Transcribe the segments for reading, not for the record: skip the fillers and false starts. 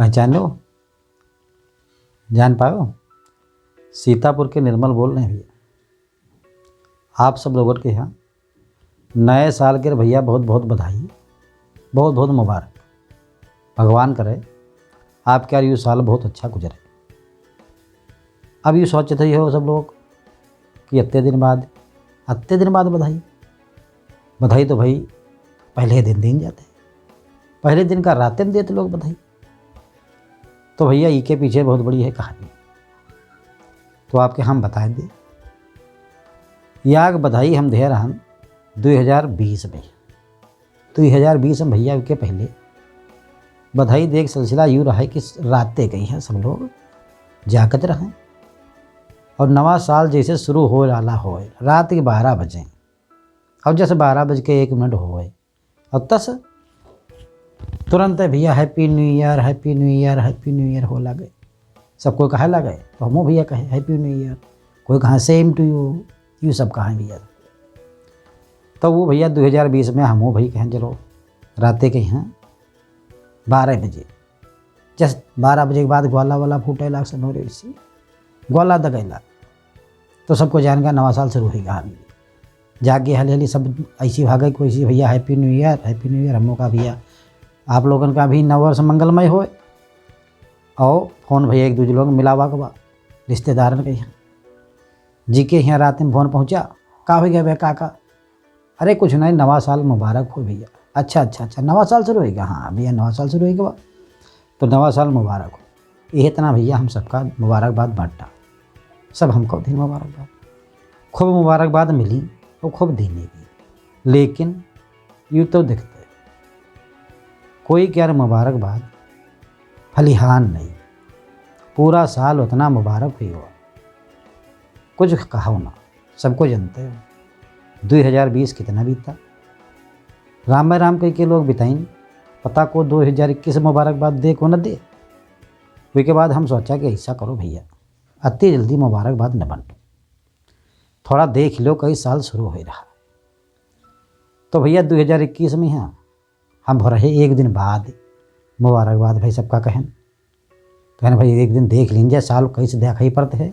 पहचान लो, जान पाओ? सीतापुर के निर्मल बोल रहे हैं भैया। आप सब लोगों के यहाँ नए साल के भैया बहुत बहुत बधाई, बहुत बहुत मुबारक। भगवान करे आपका ये साल बहुत अच्छा गुजरे। अब ये सोचते ही हो सब लोग कि इतने दिन बाद बधाई। बधाई तो भाई पहले दिन जाते, पहले दिन का रातें देते लोग बधाई। तो भैया ई के पीछे बहुत बड़ी है कहानी, तो आपके हम बताएं दे। याग बधाई हम दे रहन 2020 में। 2020 में भैया के पहले बधाई देख सिलसिला यूँ रहा है कि रातें गई हैं, सब लोग जागत रहें। और नवा साल जैसे शुरू हो रहा हो रात के 12 बजे, और जैसे 12:01 हो और तस तुरंत भैया happy new year, happy new year, happy new year हो लगे। सबको कहे लगे तो हमो भैया कहे हैप्पी न्यू ईयर, कोई कहा सेम टू यू, यू सब कहा भैया। तो वो भैया 2020 में हमो भाई कहें चलो रातें के हैं 12 बजे, जस्ट 12 बजे के बाद ग्वाला वाला फूटेला सनोरे इसी ग्वाला दगैला, तो सबको जान गया नवा साल शुरू हो गया। हम जाके हली हली सब ऐसी भागे कोई सी भैया happy new year, happy new year. हमों का भैया आप लोगों का भी नव वर्ष मंगलमय हो। और फ़ोन भैया एक दूसरे लोग मिलावा के बा रिश्तेदारन के यहाँ जी के यहाँ रात में फ़ोन पहुँचा, का हो गया भैया काका? अरे कुछ नहीं, नवा साल मुबारक हो भैया। अच्छा नवा साल शुरू होगा? हाँ भैया नवा साल शुरू होगा। तो नवा साल मुबारक हो। ये इतना भैया हम सबका मुबारकबाद बांटा, सब हमको दी मुबारकबाद, खूब मुबारकबाद मिली और खूब देने की। लेकिन यूँ तो दिखते कोई क्या मुबारकबाद फलिहान नहीं, पूरा साल उतना मुबारक ही हुआ, कुछ कहो ना। सबको जानते हो 2020 कितना बीता, राम राम कह के लोग बिताइन, पता को 2021 मुबारकबाद दे को न दे। उसके बाद हम सोचा कि ऐसा करो भैया अति जल्दी मुबारकबाद न बन, थोड़ा देख लो कई साल शुरू हो रहा। तो भैया 2021 में हैं हम भर एक दिन बाद मुबारकबाद भाई सबका कहन भाई एक दिन देख लीजिए साल कैसे देखा ही पड़ते है,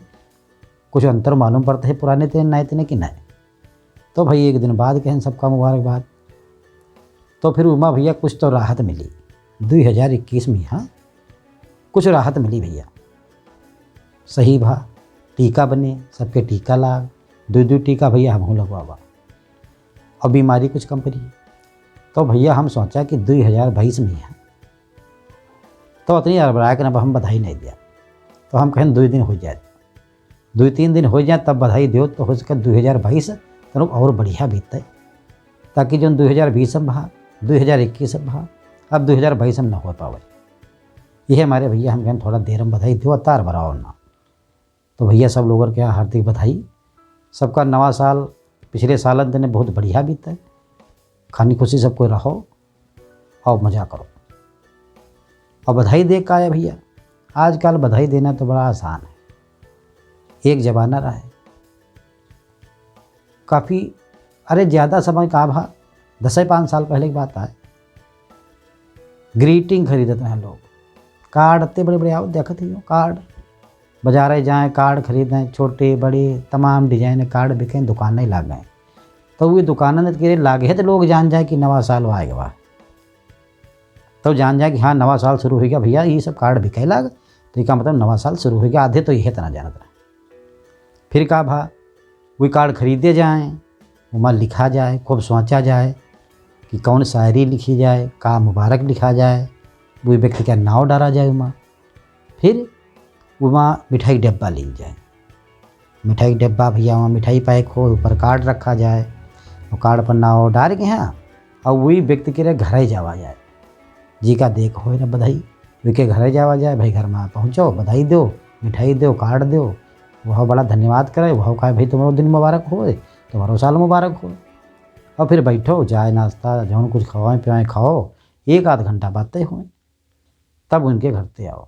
कुछ अंतर मालूम पड़ते है पुराने थे नए थे कि नहीं। तो भाई एक दिन बाद कहन सबका मुबारकबाद। तो फिर उमा भैया कुछ तो राहत मिली 2021 में। हाँ कुछ राहत मिली भैया, सही भा टीका बने, सबके टीका लाग, दो टीका भैया हम लगवावा और बीमारी कुछ कम करी। तो भैया हम सोचा कि 2022 में है तो उतनी अड़बड़ा के ना हम बधाई नहीं दिया। तो हम कहें 2 दिन हो जाए, 2-3 दिन हो जाए तब बधाई दो, तो हो सके 2022 तो और बढ़िया बीतते, ताकि जो 2020 में भा 2021 में भा अब 2022 में न हो पावे। यह हमारे भैया हम कहें थोड़ा देर में बधाई दो, तार भराओ ना। तो भैया सब लोगों के यहाँ हार्दिक बधाई। सबका नवा साल पिछले साल दिन बहुत बढ़िया बीता है, खानी खुशी सबको रहो और मज़ा करो। और बधाई दे का है भैया, आजकल बधाई देना तो बड़ा आसान है। एक ज़माना रहा है काफ़ी, अरे ज़्यादा समय का भा 10-5 साल पहले की बात है, ग्रीटिंग खरीदते हैं लोग, कार्ड इतने बड़े बड़े आओ देखते ही हो, कार्ड बाजारे जाएँ कार्ड खरीदें, छोटे बड़े तमाम डिजाइन कार्ड बिकें, दुकानें लाग गए। तो वो दुकानें के लागे तो लोग जान जाए कि नवा साल आएगा वहाँ, तो जान जाए कि हाँ नवा साल शुरू हो गया भैया, ये सब कार्ड बिके लाग, तो इसका मतलब नवा साल शुरू हो गया। आधे तो यही तना जानते रहे। फिर का भा वही कार्ड खरीदे जाएँ, वहाँ लिखा जाए, खूब सोचा जाए कि कौन शायरी लिखी जाए, का मुबारक लिखा जाए, वो व्यक्ति का नाव डाला जाए वहाँ। फिर वहाँ मिठाई डब्बा ली जाए, मिठाई डब्बा भैया वहाँ मिठाई पैक हो, ऊपर कार्ड रखा जाए और कार्ड पर नाव डाल के यहाँ और वही व्यक्ति के घर जावा जाए, जी का देख हो ना बधाई, वे के घर जावा जाए, भाई घर में पहुँचो बधाई दो, मिठाई दो, कार्ड दो, वह बड़ा धन्यवाद करे, वह कहे भाई तुम्हारा दिन मुबारक हो, तुम्हारा साल मुबारक हो। और फिर बैठो चाय नाश्ता जौन कुछ खवाएं पिवाएं खाओ, 1-8 घंटा बाद तय हुए तब उनके घर से आओ।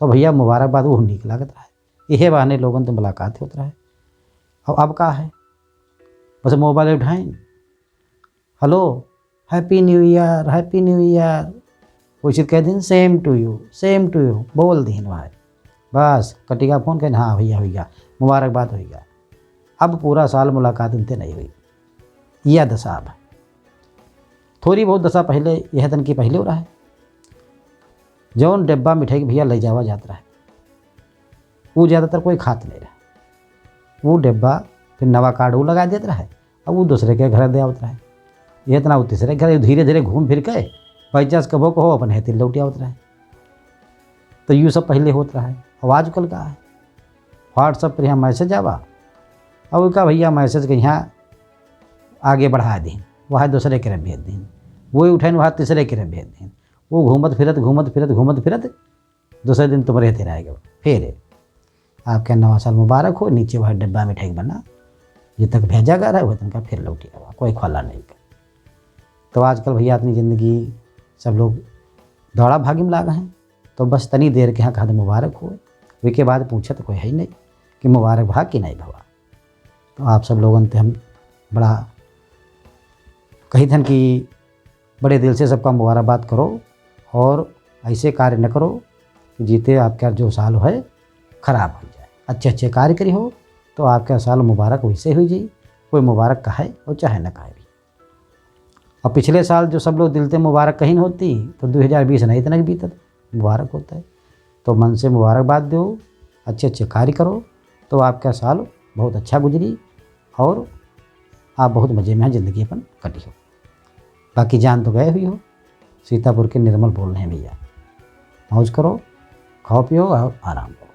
तो भैया मुबारकबाद वो निक लागत रहा, यह बहाने लोगों से मुलाकात होता रहे। अब का है बस मोबाइल उठाएं, hello happy new year, happy new year, वैसे कह दिन सेम टू यू बोल दीन भाई, बस कटिका फ़ोन कहना हाँ भैया हो गया, मुबारकबाद हो गया। अब पूरा साल मुलाकात उनसे नहीं हुई। यह दशा अब है। थोड़ी बहुत दशा पहले यह तन की पहले हो रहा है। जौन डिब्बा मिठाई के भैया ले जावा जाता है वो ज़्यादातर कोई खात नहीं रहा। वो डिब्बा फिर नवा कार्ड वो लगा देता है, अब वो दूसरे के घर दे आवत रहा है। ये इतना वो तीसरे घर धीरे धीरे घूम फिर के पैचास कबो कहो अपन हेतिल लौटी आवत रहा है। तो यूँ सब पहले होता रहा है। अब आजकल का है व्हाट्सअप पर यहाँ मैसेज आवा, अब उसका भैया मैसेज के यहाँ आगे बढ़ा दें, वहाँ दूसरे के भेज दें, वही उठैन वहाँ तीसरे के भेज दें। वो घूमत फिरत दूसरे दिन तुम रहते रहेगा। फिर आपका नवा साल मुबारक हो, नीचे वह डिब्बा मिठाई बना ये तक भेजा गया है वह तन का फिर लौटी आवा, कोई खोला नहीं का। तो आजकल भैया अपनी ज़िंदगी सब लोग दौड़ा भागी में लागे हैं। तो बस तनी देर के यहाँ कहा मुबारक हो, वे के बाद पूछे तो कोई है ही नहीं कि मुबारक भाग कि नहीं भवा। तो आप सब लोगों से हम बड़ा कही थन कि बड़े दिल से सबका मुबारकबाद करो और ऐसे कार्य न करो कि जीते आपका जो साल है ख़राब हो जाए। अच्छे अच्छे कार्य करी हो तो आपका साल मुबारक वैसे हुई जी, कोई मुबारक कहे और चाहे न कहे भी। और पिछले साल जो सब लोग दिल से मुबारक कहीं न होती तो 2020 नहीं इतना बीतत, मुबारक होता है। तो मन से मुबारकबाद दो, अच्छे अच्छे कार्य करो तो आपका साल बहुत अच्छा गुजरी और आप बहुत मज़े में ज़िंदगी अपन कटी हो। बाकी जान तो गए हुई हो। सीतापुर के निर्मल बोल रहे हैं भैया, मौज करो, खाओ पियो और आराम करो।